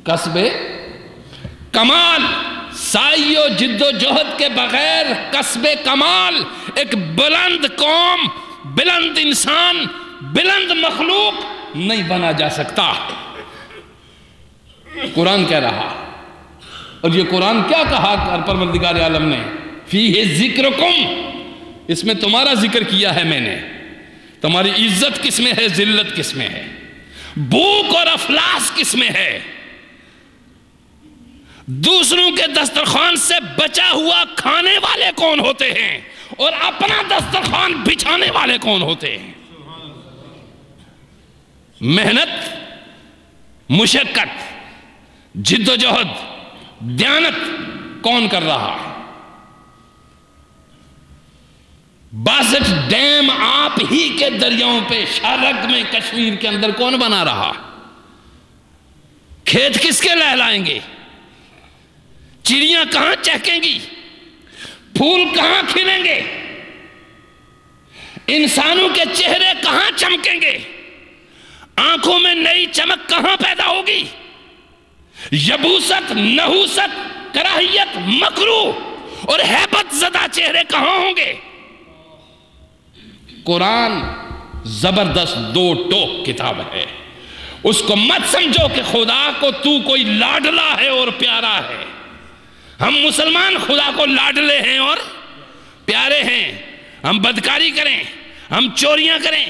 کسب کمال، سعی و جد و جہد کے بغیر کسب کمال ایک بلند قوم، بلند انسان، بلند مخلوق نہیں بنا جا سکتا۔ قرآن کہہ رہا، اور یہ قرآن کیا کہا پروردگار عالم نے؟ فیہ ذکرکم، اس میں تمہارا ذکر کیا ہے میں نے، تمہاری عزت کس میں ہے، ذلت کس میں ہے، بھوک اور افلاس کس میں ہے، دوسروں کے دسترخوان سے بچا ہوا کھانے والے کون ہوتے ہیں اور اپنا دسترخوان بچھانے والے کون ہوتے ہیں۔ محنت، مشقت، جد و جہد، دیانت کون کر رہا ہے؟ باسٹھ ڈیم آپ ہی کے دریاؤں پہ شارگ میں کشمیر کے اندر کون بنا رہا؟ کھیت کس کے لہلائیں گے؟ چڑیاں کہاں چہکیں گی؟ پھول کہاں کھلیں گے؟ انسانوں کے چہرے کہاں چمکیں گے؟ آنکھوں میں نئی چمک کہاں پیدا ہوگی؟ یبوست، نحوست، کراہیت، مکروہ اور ہیبت زدہ چہرے کہاں ہوں گے؟ قرآن زبردست دو ٹوک کتاب ہے، اس کو مت سمجھو کہ خدا کو تو کوئی لاڈلا ہے اور پیارا ہے۔ ہم مسلمان خدا کو لاڈلے ہیں اور پیارے ہیں۔ ہم بدکاری کریں، ہم چوریاں کریں،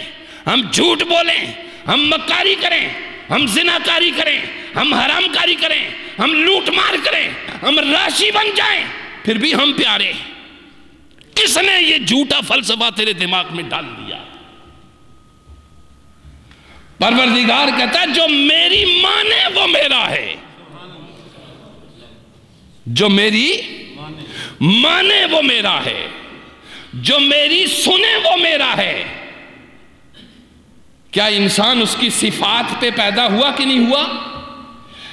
ہم جھوٹ بولیں، ہم مکاری کریں، ہم زناکاری کریں، ہم حرام کاری کریں، ہم لوٹ مار کریں، ہم راشی بن جائیں، پھر بھی ہم پیارے۔ کس نے یہ جھوٹا فلسفہ تیرے دماغ میں ڈال دیا؟ پروردگار کہتا ہے جو میری مانے وہ میرا ہے، جو میری مانے وہ میرا ہے، جو میری سنے وہ میرا ہے۔ کیا انسان اس کی صفات پہ پیدا ہوا کہ نہیں ہوا؟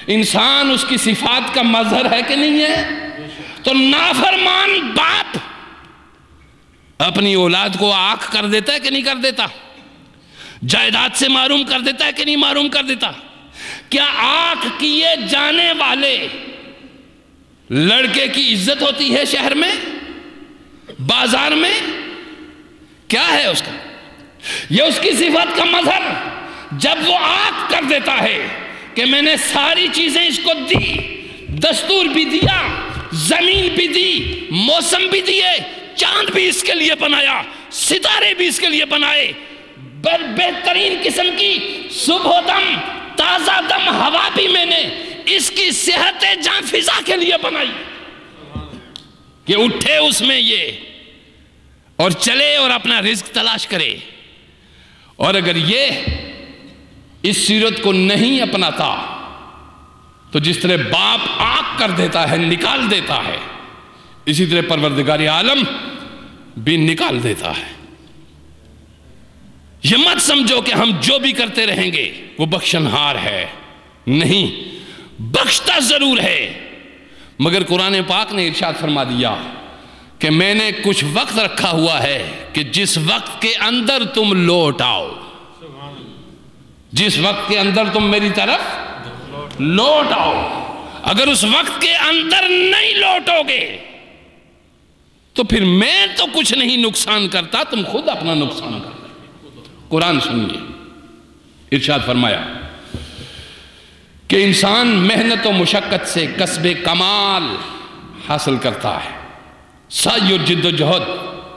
انسان اس کی صفات کا مظہر ہے کہ نہیں ہے؟ تو نافرمان باپ اپنی اولاد کو آنکھ کر دیتا ہے کہ نہیں کر دیتا؟ جائیداد سے محروم کر دیتا ہے کہ نہیں محروم کر دیتا؟ کیا آنکھ کیے جانے والے لڑکے کی عزت ہوتی ہے شہر میں، بازار میں؟ کیا ہے اس کا؟ یہ اس کی صفات کا مظہر۔ جب وہ آنکھ کر دیتا ہے کہ میں نے ساری چیزیں اس کو دی، دستور بھی دیا، زمین بھی دی، موسم بھی دیے، چاند بھی اس کے لیے بنایا، ستارے بھی اس کے لیے بنائے، بہترین قسم کی صبح دم تازہ دم ہوا بھی میں نے اس کی صحت جاں فضا کے لیے بنائی کہ اٹھے اس میں یہ اور چلے اور اپنا رزق تلاش کرے۔ اور اگر یہ اس سیرت کو نہیں اپناتا تو جس طرح باپ آنکھ کر دیتا ہے، نکال دیتا ہے، اسی طرح پروردگار عالم بھی نکال دیتا ہے۔ یہ مت سمجھو کہ ہم جو بھی کرتے رہیں گے وہ بخشنہار ہے، نہیں، بخشتا ضرور ہے، مگر قرآن پاک نے ارشاد فرما دیا کہ میں نے کچھ وقت رکھا ہوا ہے کہ جس وقت کے اندر تم لوٹ آؤ، جس وقت کے اندر تم میری طرف لوٹ آؤ۔ اگر اس وقت کے اندر نہیں لوٹو گے تو پھر میں تو کچھ نہیں نقصان کرتا، تم خود اپنا نقصان کرتا۔ قرآن سنیے، ارشاد فرمایا کہ انسان محنت و مشقت سے کسب کمال حاصل کرتا ہے، سعی اور جد و جہد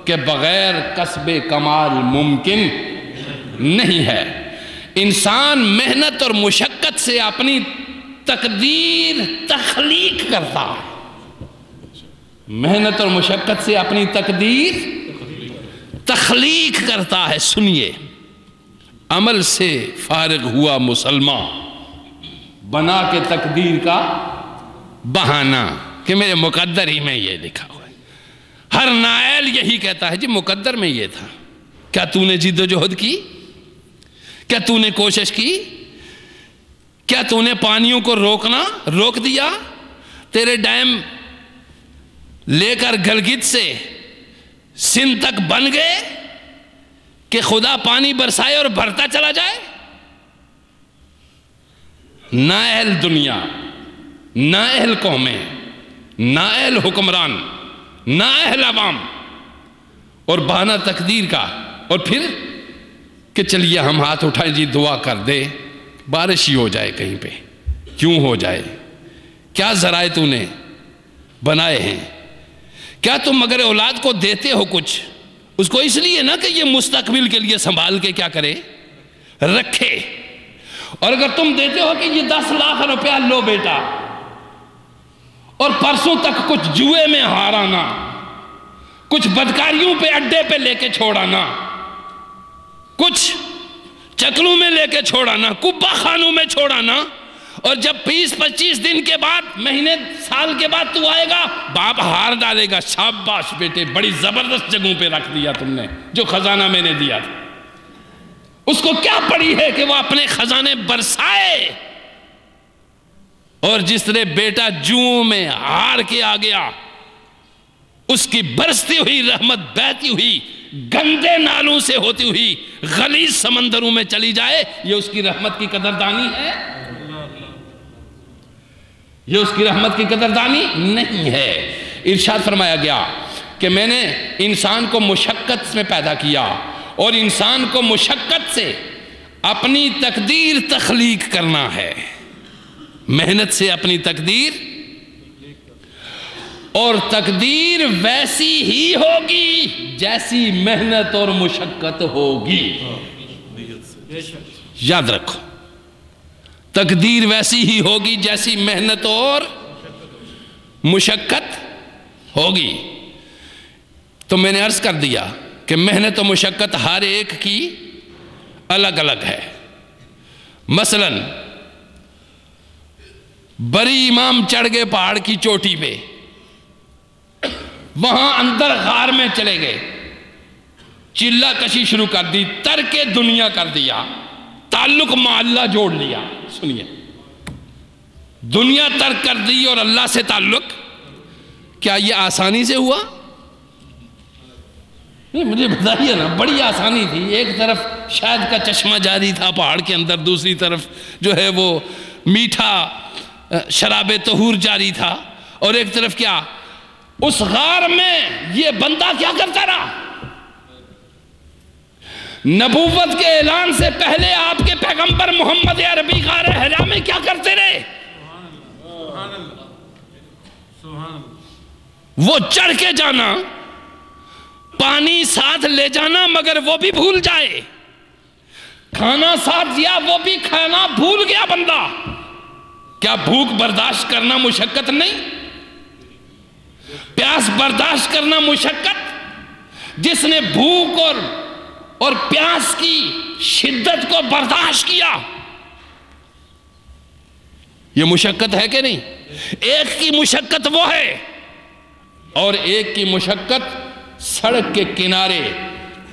کے بغیر کسب کمال ممکن نہیں ہے۔ انسان محنت اور مشقت سے اپنی تقدیر تخلیق کرتا ہے، محنت اور مشقت سے اپنی تقدیر تخلیق کرتا ہے۔ سنیے، عمل سے فارغ ہوا مسلمان بنا کے تقدیر کا بہانہ کہ میرے مقدر ہی میں یہ لکھا ہوا ہے۔ ہر نائل یہی کہتا ہے جی مقدر میں یہ تھا۔ کیا تو نے جد و جہد کی؟ کیا تو نے کوشش کی؟ کیا تو نے پانیوں کو روک دیا؟ تیرے ڈیم لے کر گلگت سے سندھ تک بن گئے کہ خدا پانی برسائے اور بھرتا چلا جائے؟ نائل دنیا نااہل قومیں، نااہل حکمران، نااہل عوام، اور بہانہ تقدیر کا، اور پھر کہ چلیے ہم ہاتھ اٹھائیں جی دعا کر دے بارش ہی ہو جائے کہیں پہ۔ کیوں ہو جائے؟ کیا ذرائع تو نے بنائے ہیں؟ کیا تم مگر اولاد کو دیتے ہو کچھ اس کو اس لیے نہ کہ یہ مستقبل کے لیے سنبھال کے کیا کرے، رکھے؟ اور اگر تم دیتے ہو کہ یہ 10 لاکھ روپیہ لو بیٹا، اور پرسوں تک کچھ جوئے میں ہارانا، کچھ بدکاریوں پہ اڈے پہ لے کے چھوڑانا، کچھ چکلوں میں لے کے چھوڑانا، کبا خانوں میں چھوڑانا، اور جب 20-25 دن کے بعد، مہینے سال کے بعد تو آئے گا، باپ ہار ڈالے گا، شاباش بیٹے بڑی زبردست جگہوں پہ رکھ دیا تم نے جو خزانہ میں نے دیا تھا۔ اس کو کیا پڑی ہے کہ وہ اپنے خزانے برسائے؟ اور جس طرح بیٹا جوں میں ہار کے آ گیا، اس کی برستی ہوئی رحمت بہتی ہوئی گندے نالوں سے ہوتی ہوئی غلیظ سمندروں میں چلی جائے، یہ اس کی رحمت کی قدردانی ہے؟ یہ اس کی رحمت کی قدردانی نہیں ہے۔ ارشاد فرمایا گیا کہ میں نے انسان کو مشقت میں پیدا کیا، اور انسان کو مشقت سے اپنی تقدیر تخلیق کرنا ہے، محنت سے اپنی تقدیر، اور تقدیر ویسی ہی ہوگی جیسی محنت اور مشقت ہوگی۔ یاد رکھو، تقدیر ویسی ہی ہوگی جیسی محنت اور مشقت ہوگی۔ تو میں نے عرض کر دیا کہ محنت و مشقت ہر ایک کی الگ الگ ہے۔ مثلا بری امام چڑھ گئے پہاڑ کی چوٹی پہ، وہاں اندر غار میں چلے گئے، چلہ کشی شروع کر دی، ترک دنیا کر دیا، تعلق مع اللہ جوڑ لیا۔ سنیے، دنیا ترک کر دی اور اللہ سے تعلق، کیا یہ آسانی سے ہوا؟ نہیں، مجھے بتائیے نا، بڑی آسانی تھی۔ ایک طرف شہد کا چشمہ جاری تھا پہاڑ کے اندر، دوسری طرف جو ہے وہ میٹھا شراب طہور جاری تھا، اور ایک طرف کیا، اس غار میں یہ بندہ کیا کرتا رہا؟ نبوت کے اعلان سے پہلے آپ کے پیغمبر محمد عربی غار حرا میں کیا کرتے رہے؟ وہ چڑھ کے جانا، پانی ساتھ لے جانا مگر وہ بھی بھول جائے، کھانا ساتھ دیا وہ بھی کھانا بھول گیا بندہ۔ کیا بھوک برداشت کرنا مشقت نہیں؟ پیاس برداشت کرنا مشقت؟ جس نے بھوک اور پیاس کی شدت کو برداشت کیا، یہ مشقت ہے کہ نہیں؟ ایک کی مشقت وہ ہے، اور ایک کی مشقت سڑک کے کنارے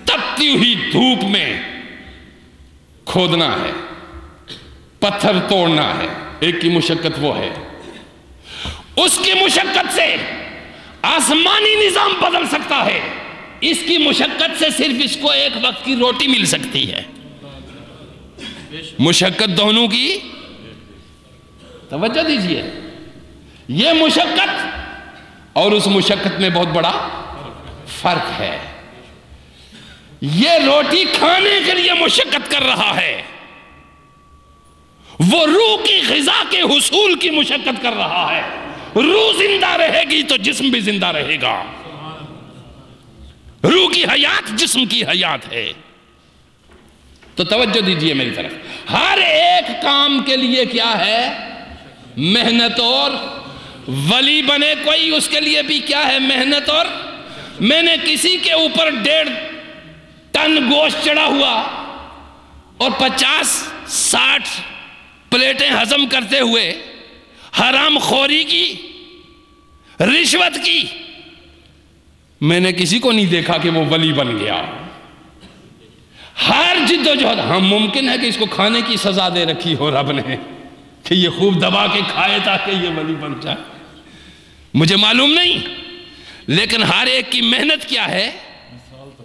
تپتی ہوئی دھوپ میں کھودنا ہے، پتھر توڑنا ہے۔ ایک کی مشقت وہ ہے، اس کی مشقت سے آسمانی نظام بدل سکتا ہے، اس کی مشقت سے صرف اس کو ایک وقت کی روٹی مل سکتی ہے۔ مشقت دونوں کی توجہ دیجئے، یہ مشقت اور اس مشقت میں بہت بڑا فرق ہے۔ یہ روٹی کھانے کے لیے مشقت کر رہا ہے، وہ روح کی غذا کے حصول کی مشقت کر رہا ہے۔ روح زندہ رہے گی تو جسم بھی زندہ رہے گا۔ روح کی حیات جسم کی حیات ہے۔ تو توجہ دیجئے میری طرف، ہر ایک کام کے لیے کیا ہے؟ محنت، اور ولی بنے کوئی اس کے لیے بھی کیا ہے؟ محنت۔ اور میں نے کسی کے اوپر 1.5 ٹن گوشت چڑھا ہوا اور 50-60 پلیٹیں ہضم کرتے ہوئے حرام خوری کی، رشوت کی، میں نے کسی کو نہیں دیکھا کہ وہ ولی بن گیا۔ ہر جد و جہد، ہم ممکن ہے کہ اس کو کھانے کی سزا دے رکھی ہو رب نے کہ یہ خوب دبا کے کھائے تاکہ یہ ولی بن جائے، مجھے معلوم نہیں، لیکن ہر ایک کی محنت کیا ہے؟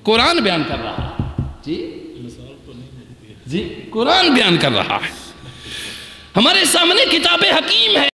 قرآن بیان کر رہا ہے۔ جی قرآن بیان کر رہا ہے، ہمارے سامنے کتاب حکیم ہے۔